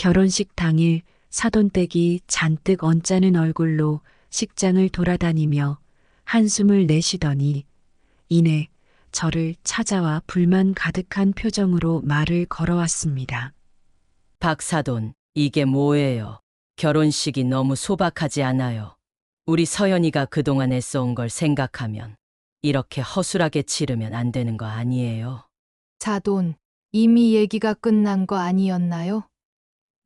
결혼식 당일 사돈댁이 잔뜩 언짢은 얼굴로 식장을 돌아다니며 한숨을 내쉬더니 이내 저를 찾아와 불만 가득한 표정으로 말을 걸어왔습니다. 박사돈, 이게 뭐예요? 결혼식이 너무 소박하지 않아요? 우리 서연이가 그동안 애써온 걸 생각하면 이렇게 허술하게 치르면 안 되는 거 아니에요? 사돈, 이미 얘기가 끝난 거 아니었나요?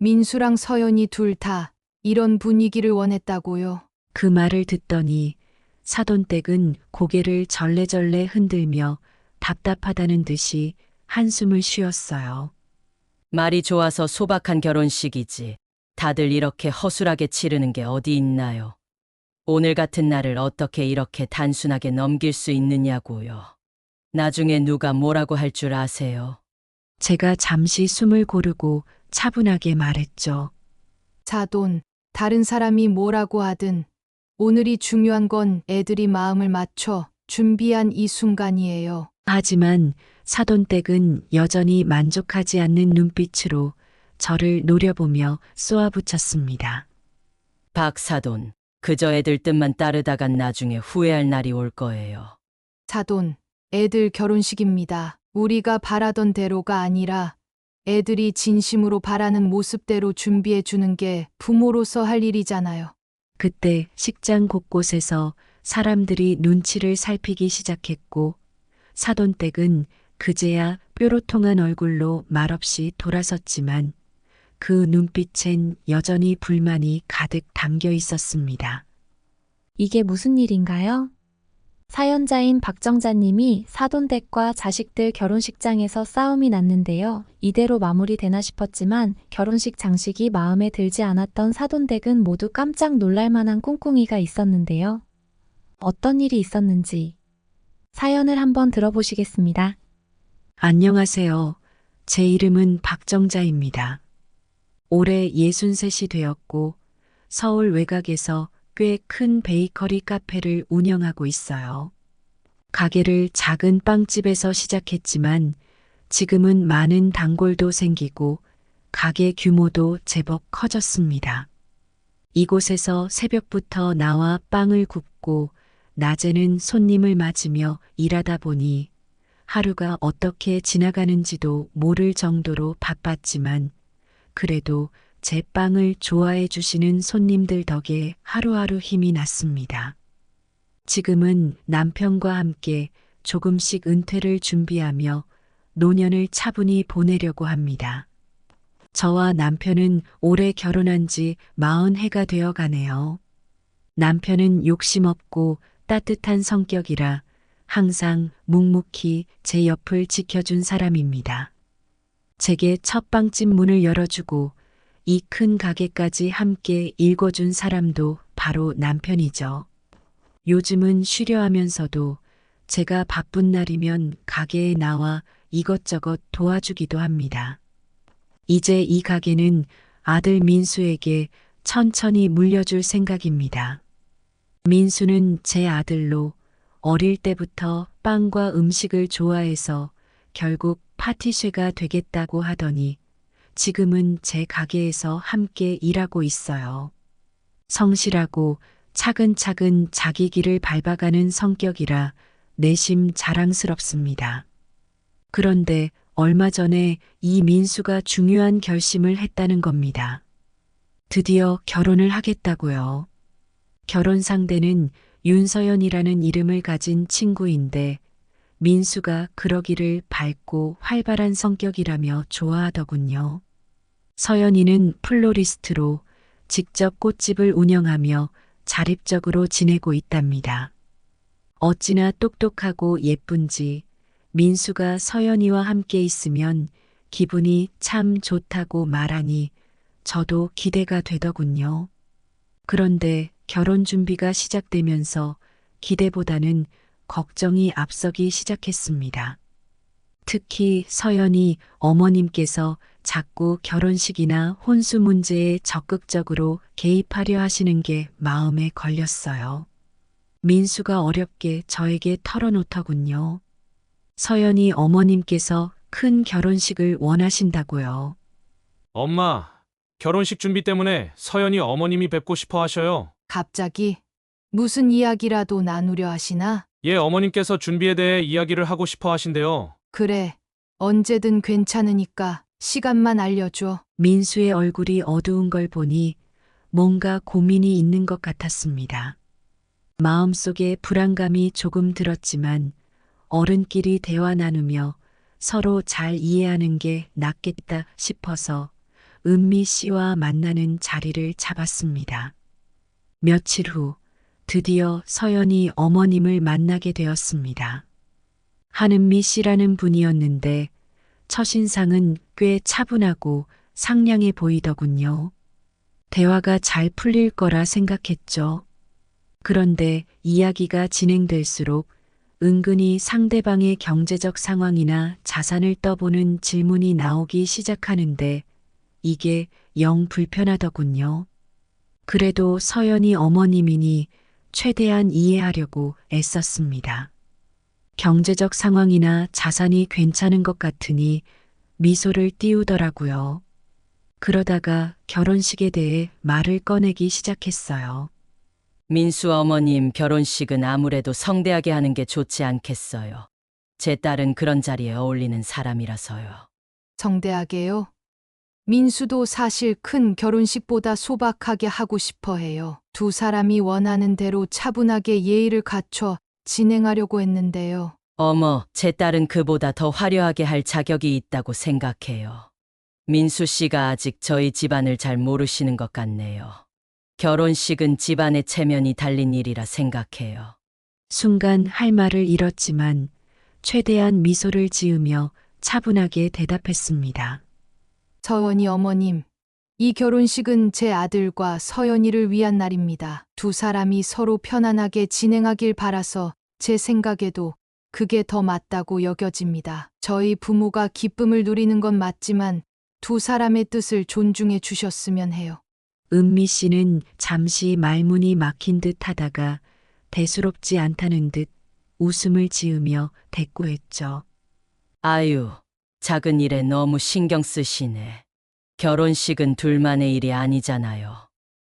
민수랑 서연이 둘 다 이런 분위기를 원했다고요. 그 말을 듣더니 사돈댁은 고개를 절레절레 흔들며 답답하다는 듯이 한숨을 쉬었어요. 말이 좋아서 소박한 결혼식이지. 다들 이렇게 허술하게 치르는 게 어디 있나요? 오늘 같은 날을 어떻게 이렇게 단순하게 넘길 수 있느냐고요. 나중에 누가 뭐라고 할 줄 아세요? 제가 잠시 숨을 고르고 차분하게 말했죠. 사돈, 다른 사람이 뭐라고 하든 오늘이 중요한 건 애들이 마음을 맞춰 준비한 이 순간이에요. 하지만 사돈댁은 여전히 만족하지 않는 눈빛으로 저를 노려보며 쏘아붙였습니다. 박사돈, 그저 애들 뜻만 따르다간 나중에 후회할 날이 올 거예요. 사돈, 애들 결혼식입니다. 우리가 바라던 대로가 아니라 애들이 진심으로 바라는 모습대로 준비해 주는 게 부모로서 할 일이잖아요. 그때 식장 곳곳에서 사람들이 눈치를 살피기 시작했고 사돈댁은 그제야 뾰로통한 얼굴로 말없이 돌아섰지만 그 눈빛엔 여전히 불만이 가득 담겨 있었습니다. 이게 무슨 일인가요? 사연자인 박정자님이 사돈댁과 자식들 결혼식장에서 싸움이 났는데요. 이대로 마무리되나 싶었지만 결혼식 장식이 마음에 들지 않았던 사돈댁은 모두 깜짝 놀랄 만한 꿍꿍이가 있었는데요. 어떤 일이 있었는지 사연을 한번 들어보시겠습니다. 안녕하세요. 제 이름은 박정자입니다. 올해 63이 되었고 서울 외곽에서 꽤 큰 베이커리 카페를 운영하고 있어요. 가게를 작은 빵집에서 시작했지만 지금은 많은 단골도 생기고 가게 규모도 제법 커졌습니다. 이곳에서 새벽부터 나와 빵을 굽고 낮에는 손님을 맞으며 일하다 보니 하루가 어떻게 지나가는지도 모를 정도로 바빴지만 그래도 제 빵을 좋아해 주시는 손님들 덕에 하루하루 힘이 났습니다. 지금은 남편과 함께 조금씩 은퇴를 준비하며 노년을 차분히 보내려고 합니다. 저와 남편은 올해 결혼한 지 40해가 되어 가네요. 남편은 욕심 없고 따뜻한 성격이라 항상 묵묵히 제 옆을 지켜준 사람입니다. 제게 첫 빵집 문을 열어주고 이 큰 가게까지 함께 읽어준 사람도 바로 남편이죠. 요즘은 쉬려 하면서도 제가 바쁜 날이면 가게에 나와 이것저것 도와주기도 합니다. 이제 이 가게는 아들 민수에게 천천히 물려줄 생각입니다. 민수는 제 아들로 어릴 때부터 빵과 음식을 좋아해서 결국 파티쉐가 되겠다고 하더니 지금은 제 가게에서 함께 일하고 있어요. 성실하고 차근차근 자기 길을 밟아가는 성격이라 내심 자랑스럽습니다. 그런데 얼마 전에 이 민수가 중요한 결심을 했다는 겁니다. 드디어 결혼을 하겠다고요. 결혼 상대는 윤서연이라는 이름을 가진 친구인데 민수가 그러기를 밝고 활발한 성격이라며 좋아하더군요. 서연이는 플로리스트로 직접 꽃집을 운영하며 자립적으로 지내고 있답니다. 어찌나 똑똑하고 예쁜지 민수가 서연이와 함께 있으면 기분이 참 좋다고 말하니 저도 기대가 되더군요. 그런데 결혼 준비가 시작되면서 기대보다는 걱정이 앞서기 시작했습니다. 특히 서연이 어머님께서 자꾸 결혼식이나 혼수 문제에 적극적으로 개입하려 하시는 게 마음에 걸렸어요. 민수가 어렵게 저에게 털어놓더군요. 서연이 어머님께서 큰 결혼식을 원하신다고요. 엄마, 결혼식 준비 때문에 서연이 어머님이 뵙고 싶어 하셔요. 갑자기 무슨 이야기라도 나누려 하시나? 예, 어머님께서 준비에 대해 이야기를 하고 싶어 하신대요. 그래. 언제든 괜찮으니까 시간만 알려줘. 민수의 얼굴이 어두운 걸 보니 뭔가 고민이 있는 것 같았습니다. 마음속에 불안감이 조금 들었지만 어른끼리 대화 나누며 서로 잘 이해하는 게 낫겠다 싶어서 은미 씨와 만나는 자리를 잡았습니다. 며칠 후 드디어 서연이 어머님을 만나게 되었습니다. 한은미 씨라는 분이었는데 첫인상은 꽤 차분하고 상냥해 보이더군요. 대화가 잘 풀릴 거라 생각했죠. 그런데 이야기가 진행될수록 은근히 상대방의 경제적 상황이나 자산을 떠보는 질문이 나오기 시작하는데 이게 영 불편하더군요. 그래도 서연이 어머님이니 최대한 이해하려고 애썼습니다. 경제적 상황이나 자산이 괜찮은 것 같으니 미소를 띄우더라고요. 그러다가 결혼식에 대해 말을 꺼내기 시작했어요. 민수 어머님 결혼식은 아무래도 성대하게 하는 게 좋지 않겠어요. 제 딸은 그런 자리에 어울리는 사람이라서요. 성대하게요. 민수도 사실 큰 결혼식보다 소박하게 하고 싶어 해요. 두 사람이 원하는 대로 차분하게 예의를 갖춰 진행하려고 했는데요. 어머, 제 딸은 그보다 더 화려하게 할 자격이 있다고 생각해요. 민수 씨가 아직 저희 집안을 잘 모르시는 것 같네요. 결혼식은 집안의 체면이 달린 일이라 생각해요. 순간 할 말을 잃었지만 최대한 미소를 지으며 차분하게 대답했습니다. 서연이 어머님, 이 결혼식은 제 아들과 서연이를 위한 날입니다. 두 사람이 서로 편안하게 진행하길 바라서 제 생각에도 그게 더 맞다고 여겨집니다. 저희 부모가 기쁨을 누리는 건 맞지만 두 사람의 뜻을 존중해 주셨으면 해요. 은미 씨는 잠시 말문이 막힌 듯 하다가 대수롭지 않다는 듯 웃음을 지으며 대꾸했죠. 아유, 작은 일에 너무 신경 쓰시네. 결혼식은 둘만의 일이 아니잖아요.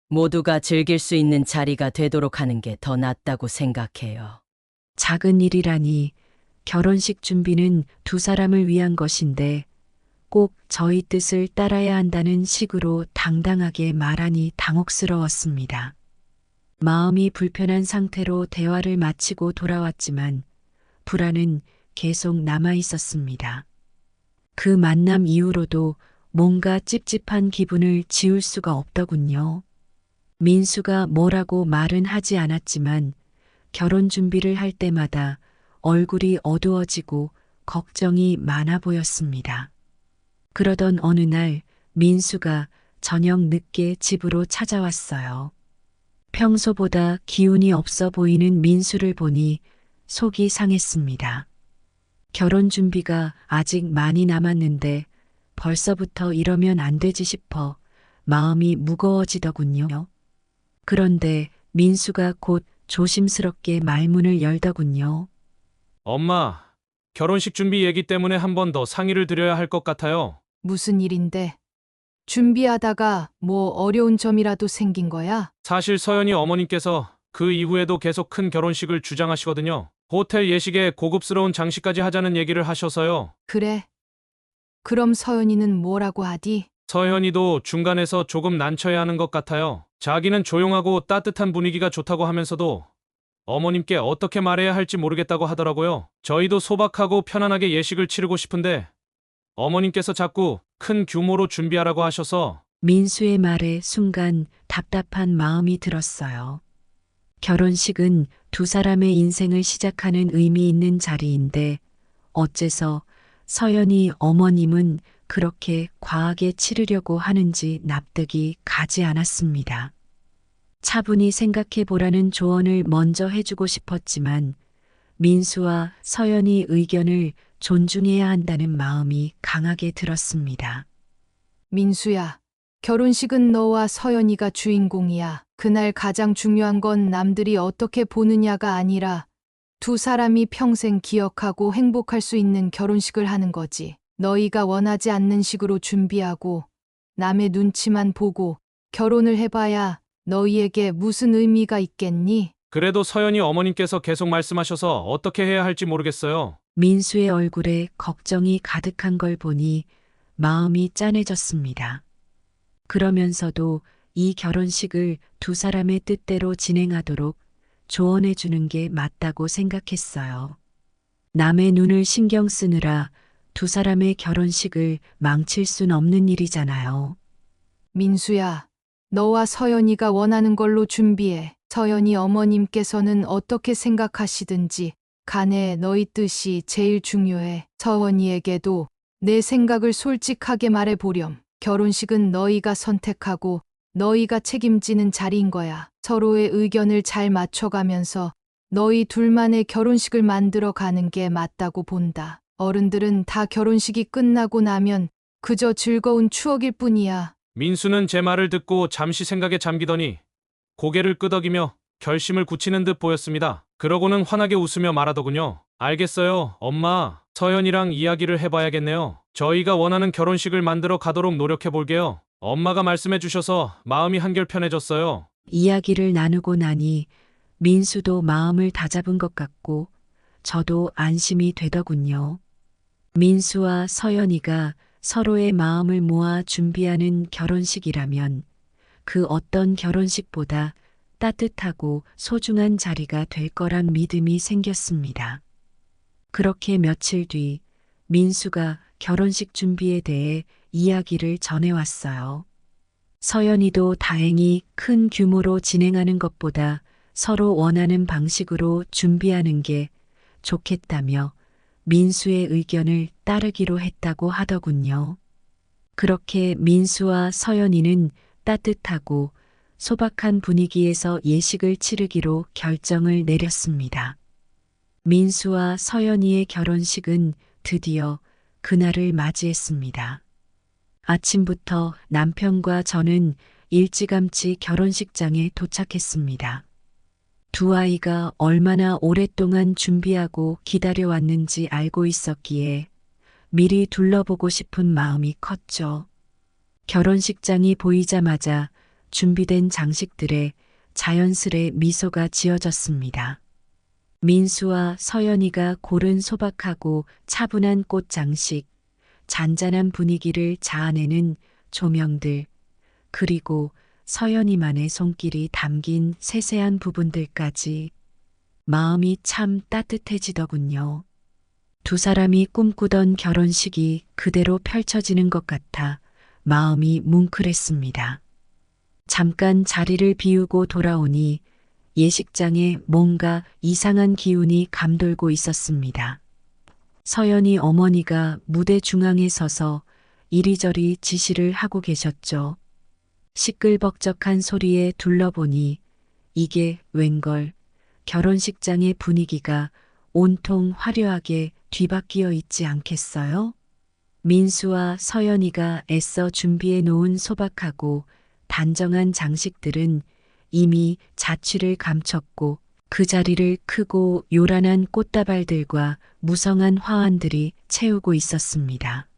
모두가 즐길 수 있는 자리가 되도록 하는 게 더 낫다고 생각해요. 작은 일이라니 결혼식 준비는 두 사람을 위한 것인데 꼭 저희 뜻을 따라야 한다는 식으로 당당하게 말하니 당혹스러웠습니다. 마음이 불편한 상태로 대화를 마치고 돌아왔지만 불안은 계속 남아 있었습니다. 그 만남 이후로도 뭔가 찝찝한 기분을 지울 수가 없더군요. 민수가 뭐라고 말은 하지 않았지만 결혼 준비를 할 때마다 얼굴이 어두워지고 걱정이 많아 보였습니다. 그러던 어느 날 민수가 저녁 늦게 집으로 찾아왔어요. 평소보다 기운이 없어 보이는 민수를 보니 속이 상했습니다. 결혼 준비가 아직 많이 남았는데 벌써부터 이러면 안 되지 싶어 마음이 무거워지더군요. 그런데 민수가 곧 조심스럽게 말문을 열더군요. 엄마, 결혼식 준비 얘기 때문에 한 번 더 상의를 드려야 할 것 같아요. 무슨 일인데? 준비하다가 뭐 어려운 점이라도 생긴 거야? 사실 서연이 어머님께서 그 이후에도 계속 큰 결혼식을 주장하시거든요. 호텔 예식에 고급스러운 장식까지 하자는 얘기를 하셔서요. 그래. 그럼 서연이는 뭐라고 하디? 서연이도 중간에서 조금 난처해 하는 것 같아요. 자기는 조용하고 따뜻한 분위기가 좋다고 하면서도 어머님께 어떻게 말해야 할지 모르겠다고 하더라고요. 저희도 소박하고 편안하게 예식을 치르고 싶은데 어머님께서 자꾸 큰 규모로 준비하라고 하셔서 민수의 말에 순간 답답한 마음이 들었어요. 결혼식은 두 사람의 인생을 시작하는 의미 있는 자리인데 어째서 서연이 어머님은 그렇게 과하게 치르려고 하는지 납득이 가지 않았습니다. 차분히 생각해 보라는 조언을 먼저 해주고 싶었지만 민수와 서연이 의견을 존중해야 한다는 마음이 강하게 들었습니다. 민수야, 결혼식은 너와 서연이가 주인공이야. 그날 가장 중요한 건 남들이 어떻게 보느냐가 아니라 두 사람이 평생 기억하고 행복할 수 있는 결혼식을 하는 거지. 너희가 원하지 않는 식으로 준비하고 남의 눈치만 보고 결혼을 해봐야 너희에게 무슨 의미가 있겠니? 그래도 서연이 어머님께서 계속 말씀하셔서 어떻게 해야 할지 모르겠어요. 민수의 얼굴에 걱정이 가득한 걸 보니 마음이 짠해졌습니다. 그러면서도 이 결혼식을 두 사람의 뜻대로 진행하도록 조언해 주는 게 맞다고 생각했어요. 남의 눈을 신경 쓰느라 두 사람의 결혼식을 망칠 순 없는 일이잖아요. 민수야, 너와 서연이가 원하는 걸로 준비해. 서연이 어머님께서는 어떻게 생각하시든지 간에 너희 뜻이 제일 중요해. 서연이에게도 내 생각을 솔직하게 말해보렴. 결혼식은 너희가 선택하고 너희가 책임지는 자리인 거야. 서로의 의견을 잘 맞춰가면서 너희 둘만의 결혼식을 만들어 가는 게 맞다고 본다. 어른들은 다 결혼식이 끝나고 나면 그저 즐거운 추억일 뿐이야. 민수는 제 말을 듣고 잠시 생각에 잠기더니 고개를 끄덕이며 결심을 굳히는 듯 보였습니다. 그러고는 환하게 웃으며 말하더군요. 알겠어요, 엄마. 서연이랑 이야기를 해봐야겠네요. 저희가 원하는 결혼식을 만들어 가도록 노력해 볼게요. 엄마가 말씀해 주셔서 마음이 한결 편해졌어요. 이야기를 나누고 나니 민수도 마음을 다잡은 것 같고 저도 안심이 되더군요. 민수와 서연이가 서로의 마음을 모아 준비하는 결혼식이라면 그 어떤 결혼식보다 따뜻하고 소중한 자리가 될 거란 믿음이 생겼습니다. 그렇게 며칠 뒤 민수가 결혼식 준비에 대해 이야기를 전해왔어요. 서연이도 다행히 큰 규모로 진행하는 것보다 서로 원하는 방식으로 준비하는 게 좋겠다며 민수의 의견을 따르기로 했다고 하더군요. 그렇게 민수와 서연이는 따뜻하고 소박한 분위기에서 예식을 치르기로 결정을 내렸습니다. 민수와 서연이의 결혼식은 드디어 그날을 맞이했습니다. 아침부터 남편과 저는 일찌감치 결혼식장에 도착했습니다. 두 아이가 얼마나 오랫동안 준비하고 기다려왔는지 알고 있었기에 미리 둘러보고 싶은 마음이 컸죠. 결혼식장이 보이자마자 준비된 장식들에 자연스레 미소가 지어졌습니다. 민수와 서연이가 고른 소박하고 차분한 꽃 장식, 잔잔한 분위기를 자아내는 조명들, 그리고 서연이만의 손길이 담긴 세세한 부분들까지 마음이 참 따뜻해지더군요. 두 사람이 꿈꾸던 결혼식이 그대로 펼쳐지는 것 같아 마음이 뭉클했습니다. 잠깐 자리를 비우고 돌아오니 예식장에 뭔가 이상한 기운이 감돌고 있었습니다. 서연이 어머니가 무대 중앙에 서서 이리저리 지시를 하고 계셨죠. 시끌벅적한 소리에 둘러보니 이게 웬걸 결혼식장의 분위기가 온통 화려하게 뒤바뀌어 있지 않겠어요? 민수와 서연이가 애써 준비해 놓은 소박하고 단정한 장식들은 이미 자취를 감췄고 그 자리를 크고 요란한 꽃다발들과 무성한 화환들이 채우고 있었습니다.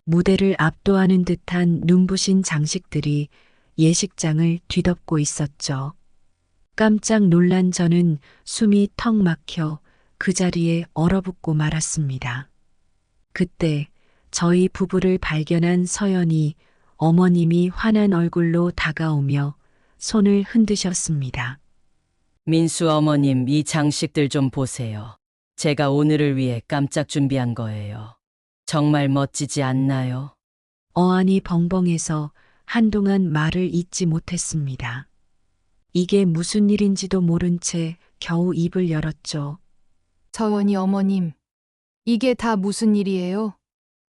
무대를 압도하는 듯한 눈부신 장식들이 예식장을 뒤덮고 있었죠. 깜짝 놀란 저는 숨이 턱 막혀 그 자리에 얼어붙고 말았습니다. 그때 저희 부부를 발견한 서연이 어머님이 환한 얼굴로 다가오며 손을 흔드셨습니다. 민수 어머님, 이 장식들 좀 보세요. 제가 오늘을 위해 깜짝 준비한 거예요. 정말 멋지지 않나요? 어안이 벙벙해서 한동안 말을 잇지 못했습니다. 이게 무슨 일인지도 모른 채 겨우 입을 열었죠. 서연이 어머님, 이게 다 무슨 일이에요?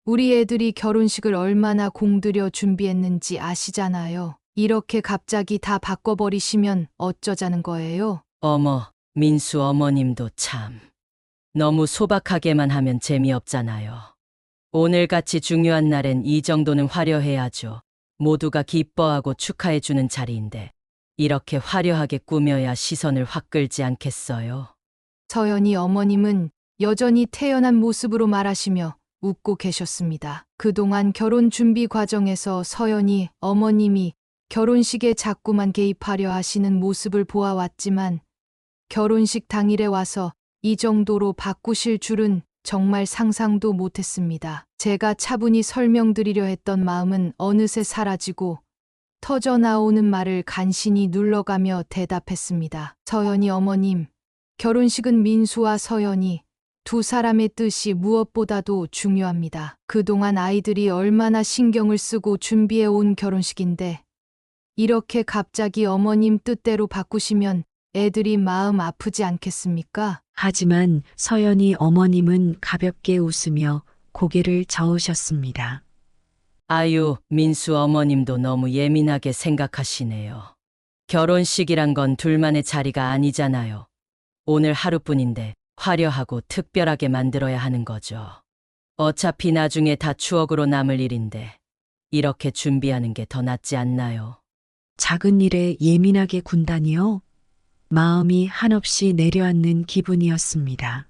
우리 애들이 결혼식을 얼마나 공들여 준비했는지 아시잖아요. 이렇게 갑자기 다 바꿔버리시면 어쩌자는 거예요? 어머, 민수 어머님도 참. 너무 소박하게만 하면 재미없잖아요. 오늘같이 중요한 날엔 이 정도는 화려해야죠. 모두가 기뻐하고 축하해주는 자리인데 이렇게 화려하게 꾸며야 시선을 확 끌지 않겠어요? 서연이 어머님은 여전히 태연한 모습으로 말하시며 웃고 계셨습니다. 그동안 결혼 준비 과정에서 서연이 어머님이 결혼식에 자꾸만 개입하려 하시는 모습을 보아왔지만 결혼식 당일에 와서 이 정도로 바꾸실 줄은 정말 상상도 못했습니다. 제가 차분히 설명드리려 했던 마음은 어느새 사라지고 터져 나오는 말을 간신히 눌러가며 대답했습니다. 서연이 어머님, 결혼식은 민수와 서연이 두 사람의 뜻이 무엇보다도 중요합니다. 그동안 아이들이 얼마나 신경을 쓰고 준비해 온 결혼식인데 이렇게 갑자기 어머님 뜻대로 바꾸시면 애들이 마음 아프지 않겠습니까? 하지만 서연이 어머님은 가볍게 웃으며 고개를 저으셨습니다. 아유, 민수 어머님도 너무 예민하게 생각하시네요. 결혼식이란 건 둘만의 자리가 아니잖아요. 오늘 하루뿐인데 화려하고 특별하게 만들어야 하는 거죠. 어차피 나중에 다 추억으로 남을 일인데 이렇게 준비하는 게 더 낫지 않나요? 작은 일에 예민하게 군다니요? 마음이 한없이 내려앉는 기분이었습니다.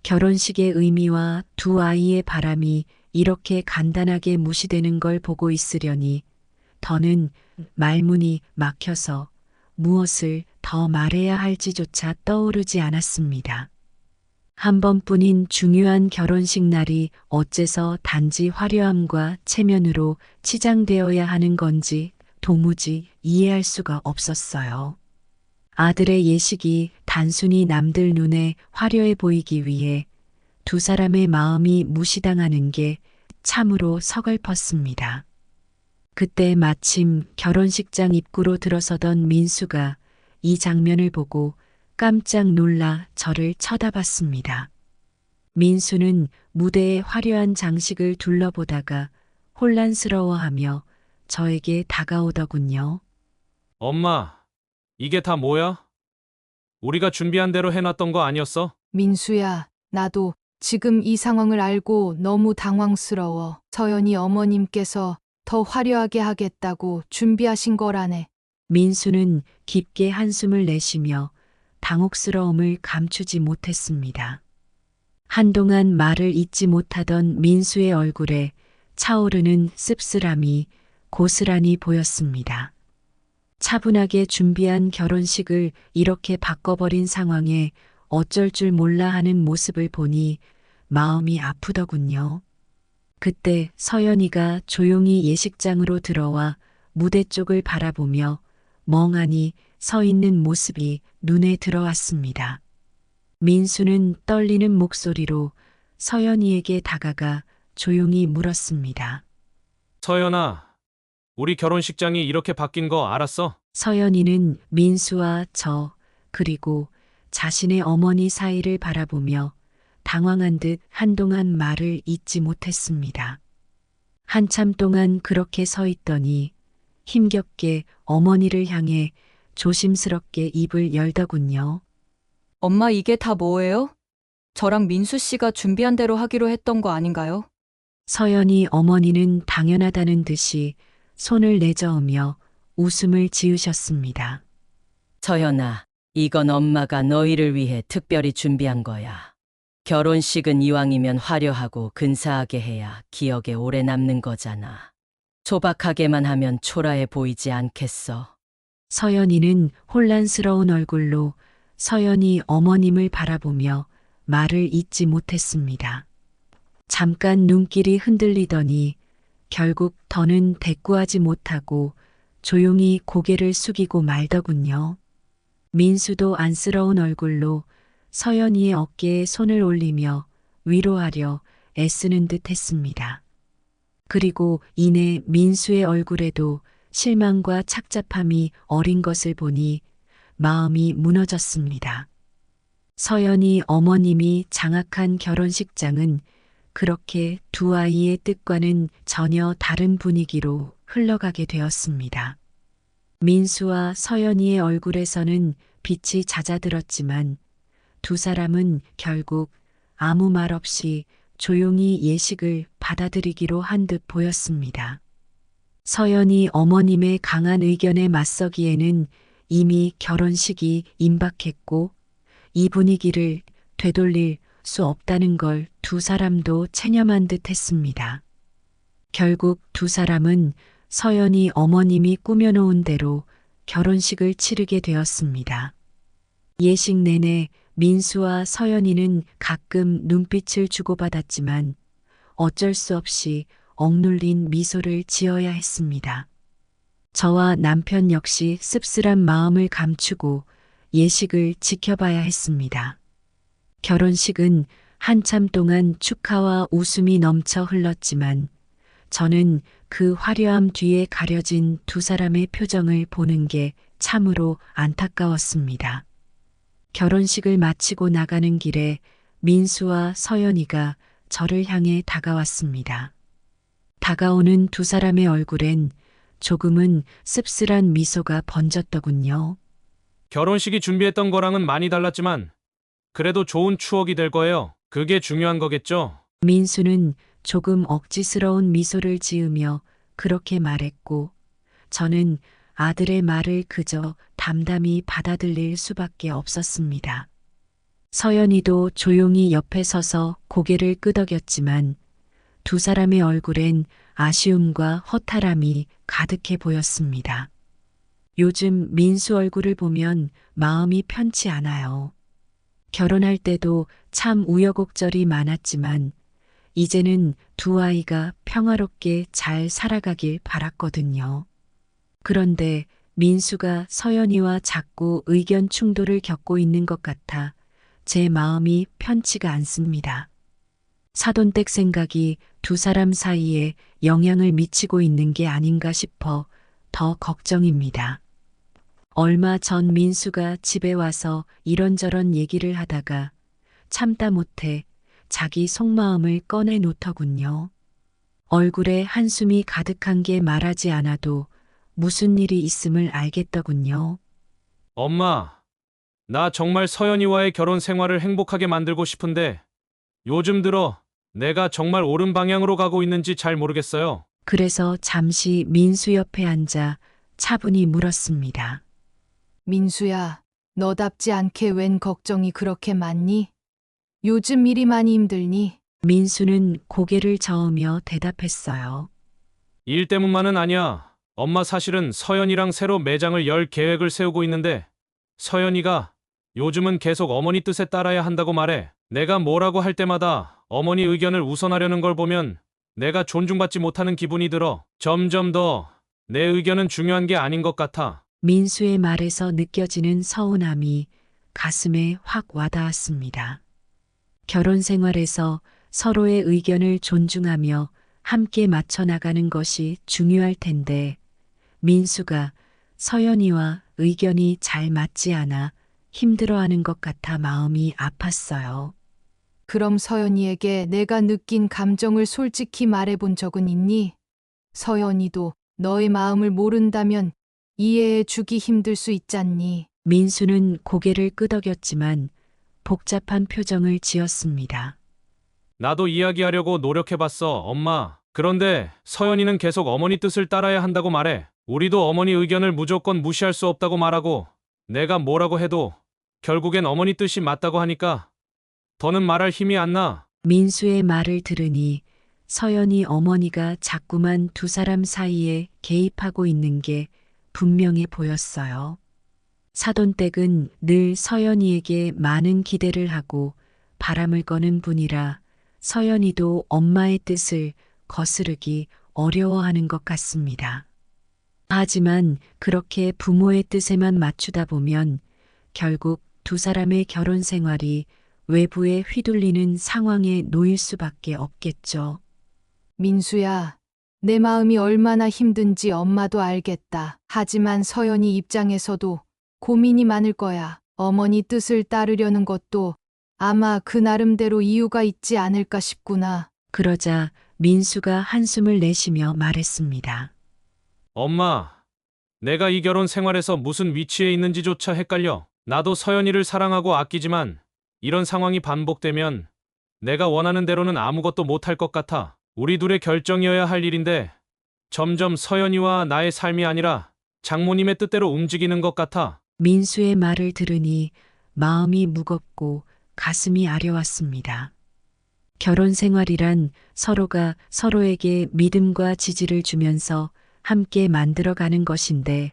결혼식의 의미와 두 아이의 바람이 이렇게 간단하게 무시되는 걸 보고 있으려니 더는 말문이 막혀서 무엇을 더 말해야 할지조차 떠오르지 않았습니다. 한 번뿐인 중요한 결혼식 날이 어째서 단지 화려함과 체면으로 치장되어야 하는 건지 도무지 이해할 수가 없었어요. 아들의 예식이 단순히 남들 눈에 화려해 보이기 위해 두 사람의 마음이 무시당하는 게 참으로 서글펐습니다. 그때 마침 결혼식장 입구로 들어서던 민수가 이 장면을 보고 깜짝 놀라 저를 쳐다봤습니다. 민수는 무대의 화려한 장식을 둘러보다가 혼란스러워하며 저에게 다가오더군요. 엄마, 이게 다 뭐야? 우리가 준비한 대로 해놨던 거 아니었어? 민수야, 나도 지금 이 상황을 알고 너무 당황스러워. 서연이 어머님께서 더 화려하게 하겠다고 준비하신 거라네. 민수는 깊게 한숨을 내쉬며 당혹스러움을 감추지 못했습니다. 한동안 말을 잇지 못하던 민수의 얼굴에 차오르는 씁쓸함이 고스란히 보였습니다. 차분하게 준비한 결혼식을 이렇게 바꿔버린 상황에 어쩔 줄 몰라 하는 모습을 보니 마음이 아프더군요. 그때 서연이가 조용히 예식장으로 들어와 무대 쪽을 바라보며 멍하니 서 있는 모습이 눈에 들어왔습니다. 민수는 떨리는 목소리로 서연이에게 다가가 조용히 물었습니다. 서연아, 우리 결혼식장이 이렇게 바뀐 거 알았어? 서연이는 민수와 저 그리고 자신의 어머니 사이를 바라보며 당황한 듯 한동안 말을 잇지 못했습니다. 한참 동안 그렇게 서 있더니 힘겹게 어머니를 향해 조심스럽게 입을 열더군요. 엄마, 이게 다 뭐예요? 저랑 민수 씨가 준비한 대로 하기로 했던 거 아닌가요? 서연이 어머니는 당연하다는 듯이 손을 내저으며 웃음을 지으셨습니다. 서연아, 이건 엄마가 너희를 위해 특별히 준비한 거야. 결혼식은 이왕이면 화려하고 근사하게 해야 기억에 오래 남는 거잖아. 소박하게만 하면 초라해 보이지 않겠어? 서연이는 혼란스러운 얼굴로 서연이 어머님을 바라보며 말을 잇지 못했습니다. 잠깐 눈길이 흔들리더니 결국 더는 대꾸하지 못하고 조용히 고개를 숙이고 말더군요. 민수도 안쓰러운 얼굴로 서연이의 어깨에 손을 올리며 위로하려 애쓰는 듯 했습니다. 그리고 이내 민수의 얼굴에도 실망과 착잡함이 어린 것을 보니 마음이 무너졌습니다. 서연이 어머님이 장악한 결혼식장은 그렇게 두 아이의 뜻과는 전혀 다른 분위기로 흘러가게 되었습니다. 민수와 서연이의 얼굴에서는 빛이 잦아들었지만 두 사람은 결국 아무 말 없이 조용히 예식을 받아들이기로 한 듯 보였습니다. 서연이 어머님의 강한 의견에 맞서기에는 이미 결혼식이 임박했고 이 분위기를 되돌릴 수 없다는 걸 두 사람도 체념한 듯 했습니다. 결국 두 사람은 서연이 어머님이 꾸며놓은 대로 결혼식을 치르게 되었습니다. 예식 내내 민수와 서연이는 가끔 눈빛을 주고받았지만 어쩔 수 없이 억눌린 미소를 지어야 했습니다. 저와 남편 역시 씁쓸한 마음을 감추고 예식을 지켜봐야 했습니다. 결혼식은 한참 동안 축하와 웃음이 넘쳐 흘렀지만 저는 그 화려함 뒤에 가려진 두 사람의 표정을 보는 게 참으로 안타까웠습니다. 결혼식을 마치고 나가는 길에 민수와 서연이가 저를 향해 다가왔습니다. 다가오는 두 사람의 얼굴엔 조금은 씁쓸한 미소가 번졌더군요. 결혼식이 준비했던 거랑은 많이 달랐지만 그래도 좋은 추억이 될 거예요. 그게 중요한 거겠죠? 민수는 조금 억지스러운 미소를 지으며 그렇게 말했고 저는 아들의 말을 그저 담담히 받아들일 수밖에 없었습니다. 서연이도 조용히 옆에 서서 고개를 끄덕였지만 두 사람의 얼굴엔 아쉬움과 허탈함이 가득해 보였습니다. 요즘 민수 얼굴을 보면 마음이 편치 않아요. 결혼할 때도 참 우여곡절이 많았지만 이제는 두 아이가 평화롭게 잘 살아가길 바랐거든요. 그런데 민수가 서연이와 자꾸 의견 충돌을 겪고 있는 것 같아 제 마음이 편치가 않습니다. 사돈댁 생각이 두 사람 사이에 영향을 미치고 있는 게 아닌가 싶어 더 걱정입니다. 얼마 전 민수가 집에 와서 이런저런 얘기를 하다가 참다 못해 자기 속마음을 꺼내 놓더군요. 얼굴에 한숨이 가득한 게 말하지 않아도 무슨 일이 있음을 알겠더군요. 엄마, 나 정말 서연이와의 결혼 생활을 행복하게 만들고 싶은데 요즘 들어 내가 정말 옳은 방향으로 가고 있는지 잘 모르겠어요. 그래서 잠시 민수 옆에 앉아 차분히 물었습니다. 민수야, 너답지 않게 웬 걱정이 그렇게 많니? 요즘 일이 많이 힘들니? 민수는 고개를 저으며 대답했어요. 일 때문만은 아니야. 엄마 사실은 서연이랑 새로 매장을 열 계획을 세우고 있는데 서연이가 요즘은 계속 어머니 뜻에 따라야 한다고 말해. 내가 뭐라고 할 때마다 어머니 의견을 우선하려는 걸 보면 내가 존중받지 못하는 기분이 들어. 점점 더 내 의견은 중요한 게 아닌 것 같아. 민수의 말에서 느껴지는 서운함이 가슴에 확 와닿았습니다. 결혼 생활에서 서로의 의견을 존중하며 함께 맞춰 나가는 것이 중요할 텐데 민수가 서연이와 의견이 잘 맞지 않아 힘들어하는 것 같아 마음이 아팠어요. 그럼 서연이에게 내가 느낀 감정을 솔직히 말해본 적은 있니? 서연이도 너의 마음을 모른다면 이해해 주기 힘들 수 있잖니. 민수는 고개를 끄덕였지만 복잡한 표정을 지었습니다. 나도 이야기하려고 노력해봤어, 엄마. 그런데 서연이는 계속 어머니 뜻을 따라야 한다고 말해. 우리도 어머니 의견을 무조건 무시할 수 없다고 말하고 내가 뭐라고 해도 결국엔 어머니 뜻이 맞다고 하니까 더는 말할 힘이 안 나. 민수의 말을 들으니 서연이 어머니가 자꾸만 두 사람 사이에 개입하고 있는 게 분명해 보였어요. 사돈댁은 늘 서연이에게 많은 기대를 하고 바람을 거는 분이라 서연이도 엄마의 뜻을 거스르기 어려워하는 것 같습니다. 하지만 그렇게 부모의 뜻에만 맞추다 보면 결국 두 사람의 결혼 생활이 외부에 휘둘리는 상황에 놓일 수밖에 없겠죠. 민수야, 내 마음이 얼마나 힘든지 엄마도 알겠다. 하지만 서연이 입장에서도 고민이 많을 거야. 어머니 뜻을 따르려는 것도 아마 그 나름대로 이유가 있지 않을까 싶구나. 그러자 민수가 한숨을 내쉬며 말했습니다. 엄마, 내가 이 결혼 생활에서 무슨 위치에 있는지조차 헷갈려. 나도 서연이를 사랑하고 아끼지만 이런 상황이 반복되면 내가 원하는 대로는 아무것도 못할 것 같아. 우리 둘의 결정이어야 할 일인데 점점 서연이와 나의 삶이 아니라 장모님의 뜻대로 움직이는 것 같아. 민수의 말을 들으니 마음이 무겁고 가슴이 아려왔습니다. 결혼 생활이란 서로가 서로에게 믿음과 지지를 주면서 함께 만들어가는 것인데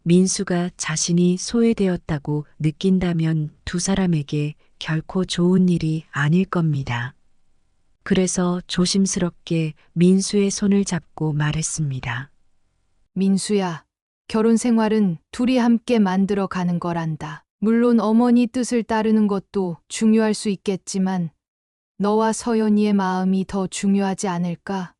민수가 자신이 소외되었다고 느낀다면 두 사람에게 결코 좋은 일이 아닐 겁니다. 그래서 조심스럽게 민수의 손을 잡고 말했습니다. 민수야, 결혼 생활은 둘이 함께 만들어 가는 거란다. 물론 어머니 뜻을 따르는 것도 중요할 수 있겠지만 너와 서연이의 마음이 더 중요하지 않을까?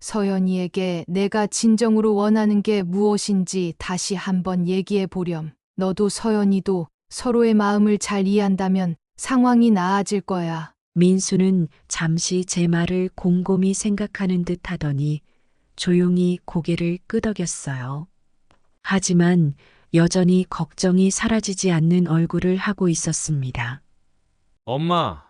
서연이에게 내가 진정으로 원하는 게 무엇인지 다시 한번 얘기해 보렴. 너도 서연이도 서로의 마음을 잘 이해한다면 상황이 나아질 거야. 민수는 잠시 제 말을 곰곰이 생각하는 듯 하더니 조용히 고개를 끄덕였어요. 하지만 여전히 걱정이 사라지지 않는 얼굴을 하고 있었습니다. 엄마,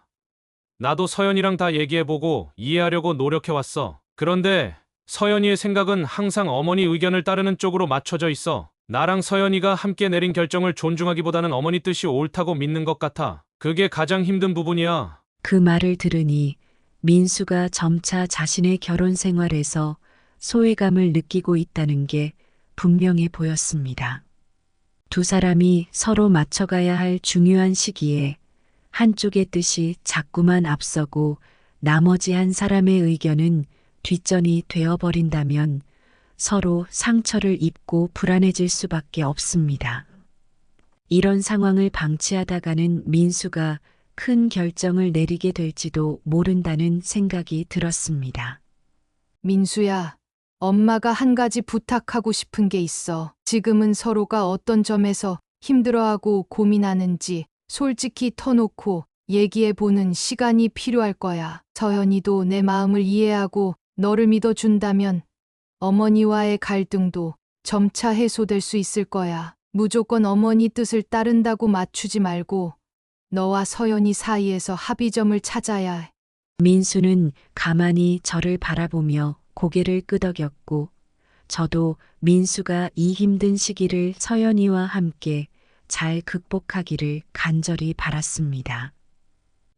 나도 서연이랑 다 얘기해보고 이해하려고 노력해왔어. 그런데 서연이의 생각은 항상 어머니 의견을 따르는 쪽으로 맞춰져 있어. 나랑 서연이가 함께 내린 결정을 존중하기보다는 어머니 뜻이 옳다고 믿는 것 같아. 그게 가장 힘든 부분이야. 그 말을 들으니 민수가 점차 자신의 결혼 생활에서 소외감을 느끼고 있다는 게 분명해 보였습니다. 두 사람이 서로 맞춰가야 할 중요한 시기에 한쪽의 뜻이 자꾸만 앞서고 나머지 한 사람의 의견은 뒷전이 되어버린다면 서로 상처를 입고 불안해질 수밖에 없습니다. 이런 상황을 방치하다가는 민수가 큰 결정을 내리게 될지도 모른다는 생각이 들었습니다. 민수야, 엄마가 한 가지 부탁하고 싶은 게 있어. 지금은 서로가 어떤 점에서 힘들어하고 고민하는지 솔직히 터놓고 얘기해보는 시간이 필요할 거야. 서연이도 내 마음을 이해하고 너를 믿어준다면 어머니와의 갈등도 점차 해소될 수 있을 거야. 무조건 어머니 뜻을 따른다고 맞추지 말고 너와 서연이 사이에서 합의점을 찾아야 해. 민수는 가만히 저를 바라보며 고개를 끄덕였고 저도 민수가 이 힘든 시기를 서연이와 함께 잘 극복하기를 간절히 바랐습니다.